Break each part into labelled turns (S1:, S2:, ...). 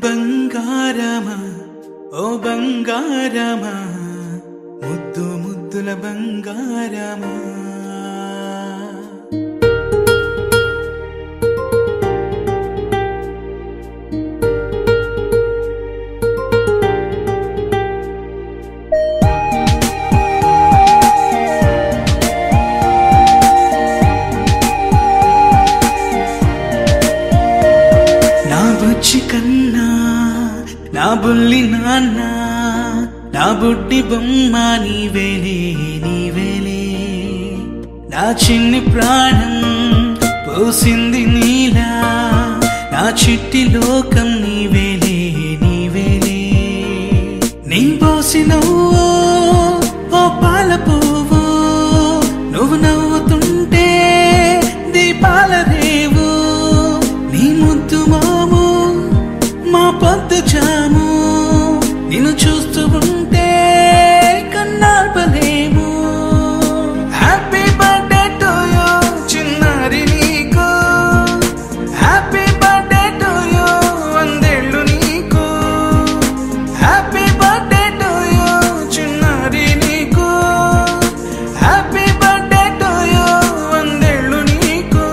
S1: బంగారమా ఓ బంగారమా ముద్దు ముద్దుల బంగారమా నా బుజ్జి కన్నా నా బుల్లి నాన్న నా బుడ్డి బొమ్మ నీవేలే నీవేలే నా చిన్ని ప్రాణం పోసింది నీలా నా చిట్టి లోకం నీవేలే నీవేలే నీ పోసినవో ఓ పాల పువ్వు నువ్వు నవ్వుతుంటే దీపాల రేవు నీ ముద్దు మాము మా పొద్దు జాము నిన్ను చూస్తూ ఉంటే కన్నార్పలేము హ్యాపీ బర్త్డే టు యూ చిన్నారి నీకు హ్యాపీ బర్త్డే టు యూ వందేళ్ళు నీకు హ్యాపీ బర్త్డే టు యూ చిన్నారి నీకు హ్యాపీ బర్త్డే టు యూ వందేళ్ళు నీకు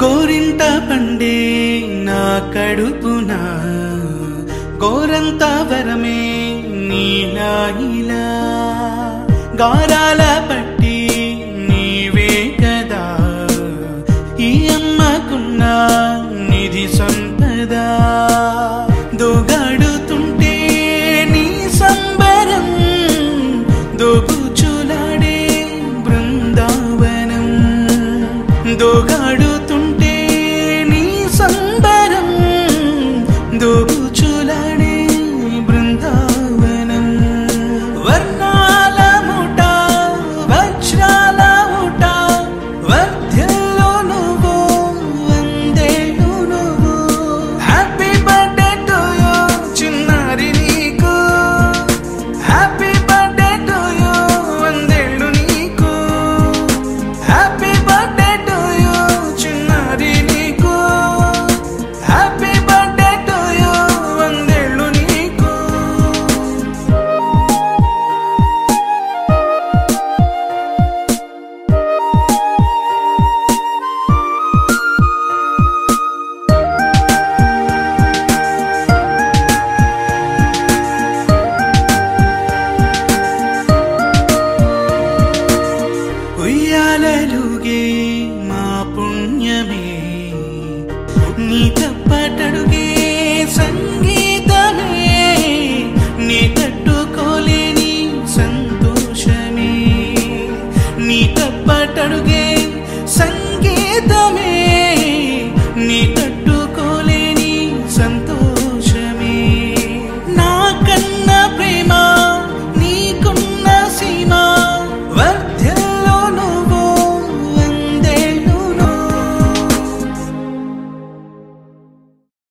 S1: గోరింట పండే నా కడుపున గోరంత వరమే నీలా ఇలా గారాల పట్టి నీవే కదా ఈ అమ్మకున్న నిధి సంపద దోగాడుతుంటే నీ సంబరం దోబుచులాడే బృందావనం దోగాడుతుంటే నీ సంబరం దోబుచులాడే బృందావనం వర్ణాల ముఠ వజ్రాల ముఠ వర్ధిల్లు నువ్వు వందేళ్ళు నువ్వు హ్యాపీ బర్త్డే టు యూ చిన్నారి నీకు హ్యాపీ బర్త్డే టు యూ వందేళ్ళు నీకు హ్యాపీ బర్త్డే టు యూ చిన్నారి నీకు హ్యాపీ బర్త్డే టు యూ వందేళ్ళు నీకు ఉయ్యాలలుగే మా పుణ్యమే నీ తప్పటడుగే